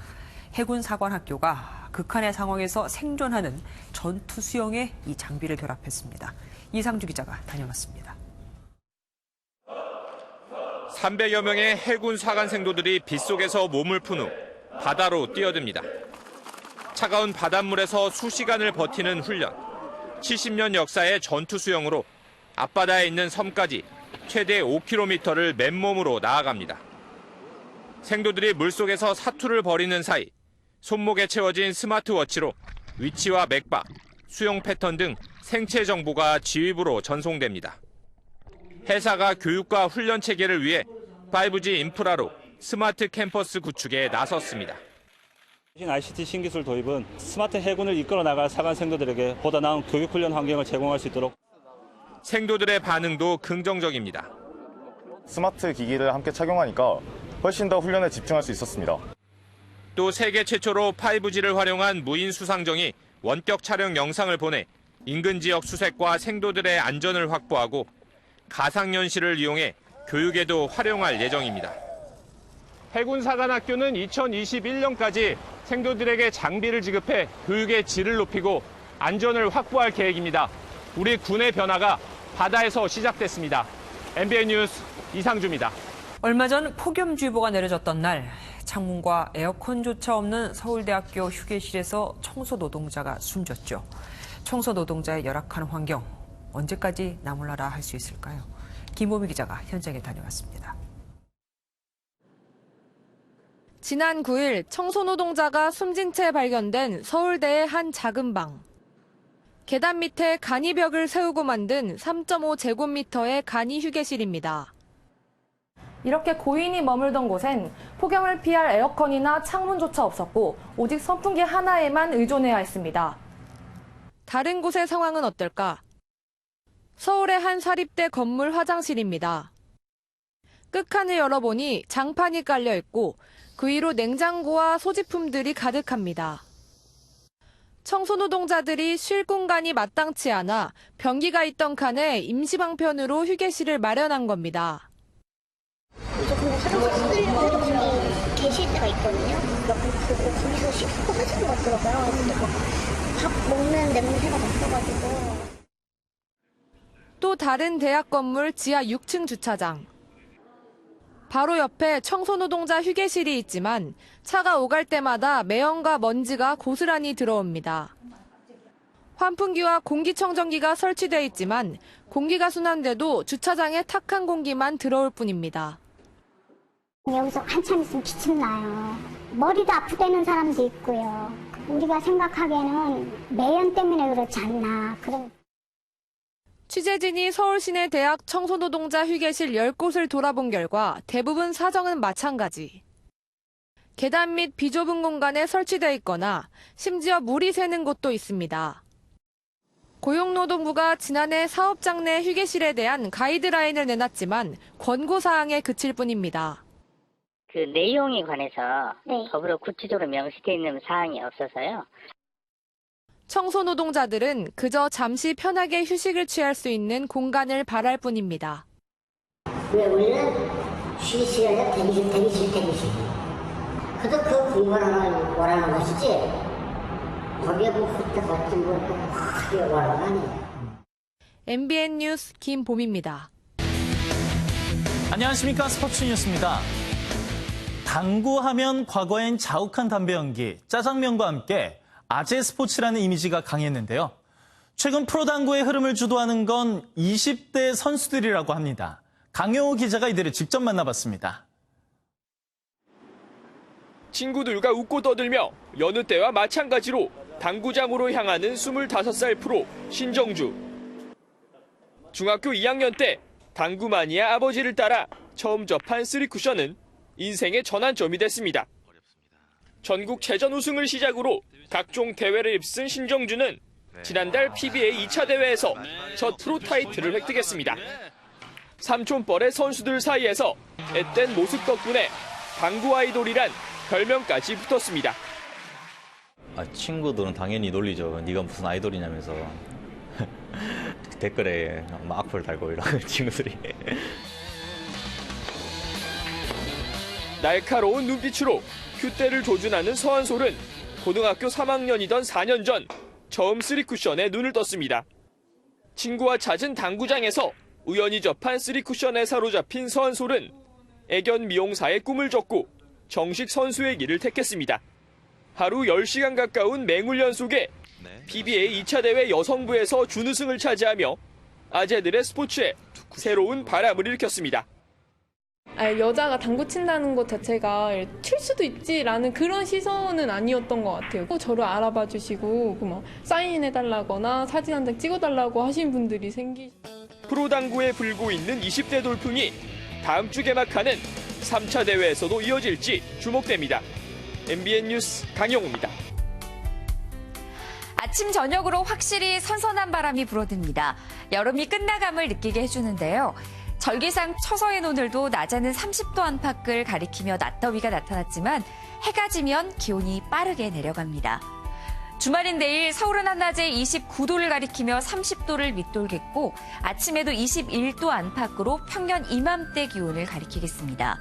해군사관학교가 극한의 상황에서 생존하는 전투 수용에 이 장비를 결합했습니다. 이상주 기자가 다녀왔습니다. 300여 명의 해군 사관생도들이 빗속에서 몸을 푼 후 바다로 뛰어듭니다. 차가운 바닷물에서 수시간을 버티는 훈련. 70년 역사의 전투 수영으로 앞바다에 있는 섬까지 최대 5km를 맨몸으로 나아갑니다. 생도들이 물속에서 사투를 벌이는 사이 손목에 채워진 스마트워치로 위치와 맥박, 수영 패턴 등 생체 정보가 지휘부로 전송됩니다. 해사가 교육과 훈련 체계를 위해 5G 인프라로 스마트 캠퍼스 구축에 나섰습니다. ICT 신기술 도입은 스마트 해군을 이끌어 나갈 사관생도들에게 보다 나은 교육 훈련 환경을 제공할 수 있도록. 생도들의 반응도 긍정적입니다. 스마트 기기를 함께 착용하니까 훨씬 더 훈련에 집중할 수 있었습니다. 또 세계 최초로 5G를 활용한 무인 수상정이 원격 촬영 영상을 보내 인근 지역 수색과 생도들의 안전을 확보하고 가상현실을 이용해 교육에도 활용할 예정입니다. 해군사관학교는 2021년까지 생도들에게 장비를 지급해 교육의 질을 높이고 안전을 확보할 계획입니다. 우리 군의 변화가 바다에서 시작됐습니다. MBN 뉴스 이상주입니다. 얼마 전 폭염주의보가 내려졌던 날 창문과 에어컨조차 없는 서울대학교 휴게실에서 청소 노동자가 숨졌죠. 청소 노동자의 열악한 환경 언제까지 나몰라라 할 수 있을까요? 김보미 기자가 현장에 다녀왔습니다. 지난 9일 청소노동자가 숨진 채 발견된 서울대의 한 작은 방. 계단 밑에 간이벽을 세우고 만든 3.5제곱미터의 간이 휴게실입니다. 이렇게 고인이 머물던 곳엔 폭염을 피할 에어컨이나 창문조차 없었고 오직 선풍기 하나에만 의존해야 했습니다. 다른 곳의 상황은 어떨까? 서울의 한 사립대 건물 화장실입니다. 끝칸을 열어보니 장판이 깔려 있고 그 위로 냉장고와 소지품들이 가득합니다. 청소노동자들이 쉴 공간이 마땅치 않아 변기가 있던 칸에 임시방편으로 휴게실을 마련한 겁니다. 이제 근데 화장실 쓰려고 분이 계실 때가 있거든요. 거기서 씻고 하시는 것 같더라고요. 근데 밥 먹는 냄새가 났어가지고. 또 다른 대학 건물 지하 6층 주차장. 바로 옆에 청소노동자 휴게실이 있지만 차가 오갈 때마다 매연과 먼지가 고스란히 들어옵니다. 환풍기와 공기청정기가 설치돼 있지만 공기가 순환돼도 주차장에 탁한 공기만 들어올 뿐입니다. 여기서 한참 있으면 기침 나요. 머리도 아프다는 사람도 있고요. 우리가 생각하기에는 매연 때문에 그렇지 않나. 취재진이 서울시내 대학 청소노동자 휴게실 10곳을 돌아본 결과 대부분 사정은 마찬가지. 계단 및 비좁은 공간에 설치돼 있거나 심지어 물이 새는 곳도 있습니다. 고용노동부가 지난해 사업장 내 휴게실에 대한 가이드라인을 내놨지만 권고사항에 그칠 뿐입니다. 그 내용에 관해서 법으로 구체적으로 명시되어 있는 사항이 없어서요. 청소 노동자들은 그저 잠시 편하게 휴식을 취할 수 있는 공간을 바랄 뿐입니다. 왜 우리는 쉬기 시간에 대기실. 그래도 그 공간을 원하는 것이지. 거기에 뭐 그때 같은 거 크게 원하는 거 아니에요. MBN 뉴스 김봄입니다. 안녕하십니까. 스포츠 뉴스입니다. 당구하면 과거엔 자욱한 담배 연기, 짜장면과 함께 아재 스포츠라는 이미지가 강했는데요. 최근 프로당구의 흐름을 주도하는 건 20대 선수들이라고 합니다. 강영호 기자가 이들을 직접 만나봤습니다. 친구들과 웃고 떠들며 여느 때와 마찬가지로 당구장으로 향하는 25살 프로 신정주. 중학교 2학년 때 당구 마니아 아버지를 따라 처음 접한 3쿠션은 인생의 전환점이 됐습니다. 전국체전 우승을 시작으로 각종 대회를 휩쓴 신정주는 지난달 PBA 2차 대회에서 첫 프로 타이틀을 획득했습니다. 삼촌뻘의 선수들 사이에서 앳된 모습 덕분에 당구 아이돌이란 별명까지 붙었습니다. 친구들은 당연히 놀리죠. 네가 무슨 아이돌이냐면서. 댓글에 막 악플 달고 이런 친구들이. 날카로운 눈빛으로 큐대를 조준하는 서한솔은 고등학교 3학년이던 4년 전 처음 3쿠션에 눈을 떴습니다. 친구와 찾은 당구장에서 우연히 접한 3쿠션에 사로잡힌 서한솔은 애견 미용사의 꿈을 접고 정식 선수의 길을 택했습니다. 하루 10시간 가까운 맹훈련 속에 PBA 2차 대회 여성부에서 준우승을 차지하며 아재들의 스포츠에 새로운 바람을 일으켰습니다. 여자가 당구 친다는 것 자체가 칠 수도 있지라는 그런 시선은 아니었던 것 같아요. 저를 알아봐 주시고 사인해달라거나 사진 한 장 찍어달라고 하신 분들이 프로당구에 불고 있는 20대 돌풍이 다음 주 개막하는 3차 대회에서도 이어질지 주목됩니다. MBN 뉴스 강영우입니다. 아침 저녁으로 확실히 선선한 바람이 불어듭니다. 여름이 끝나감을 느끼게 해주는데요. 절기상 처서인 오늘도 낮에는 30도 안팎을 가리키며 낮더위가 나타났지만 해가 지면 기온이 빠르게 내려갑니다. 주말인 내일 서울은 한낮에 29도를 가리키며 30도를 밑돌겠고 아침에도 21도 안팎으로 평년 이맘때 기온을 가리키겠습니다.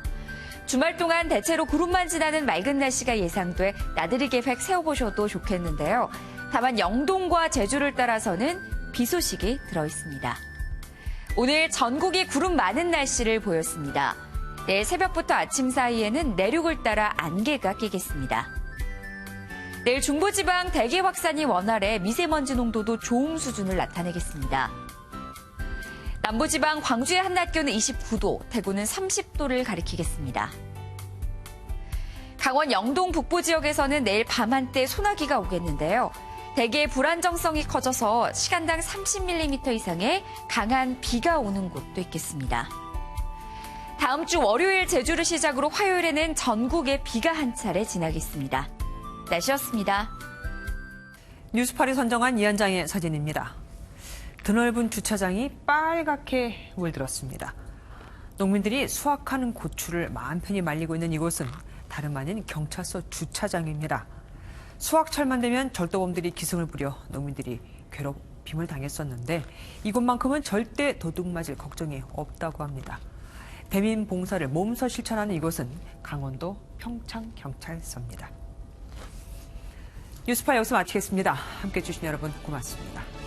주말 동안 대체로 구름만 지나는 맑은 날씨가 예상돼 나들이 계획 세워보셔도 좋겠는데요. 다만 영동과 제주를 따라서는 비 소식이 들어있습니다. 오늘 전국이 구름 많은 날씨를 보였습니다. 내일 새벽부터 아침 사이에는 내륙을 따라 안개가 끼겠습니다. 내일 중부지방 대기 확산이 원활해 미세먼지 농도도 좋음 수준을 나타내겠습니다. 남부지방 광주의 한낮 기온은 29도, 대구는 30도를 가리키겠습니다. 강원 영동 북부 지역에서는 내일 밤 한때 소나기가 오겠는데요. 대기의 불안정성이 커져서 시간당 30mm 이상의 강한 비가 오는 곳도 있겠습니다. 다음 주 월요일 제주를 시작으로 화요일에는 전국에 비가 한 차례 지나겠습니다. 날씨였습니다. 뉴스팔이 선정한 이한장의 사진입니다. 드넓은 주차장이 빨갛게 물들었습니다. 농민들이 수확하는 고추를 마음 편히 말리고 있는 이곳은 다름 아닌 경찰서 주차장입니다. 수확철만 되면 절도범들이 기승을 부려 농민들이 괴롭힘을 당했었는데 이곳만큼은 절대 도둑 맞을 걱정이 없다고 합니다. 배민 봉사를 몸소 실천하는 이곳은 강원도 평창경찰서입니다. 뉴스파 여기서 마치겠습니다. 함께해 주신 여러분 고맙습니다.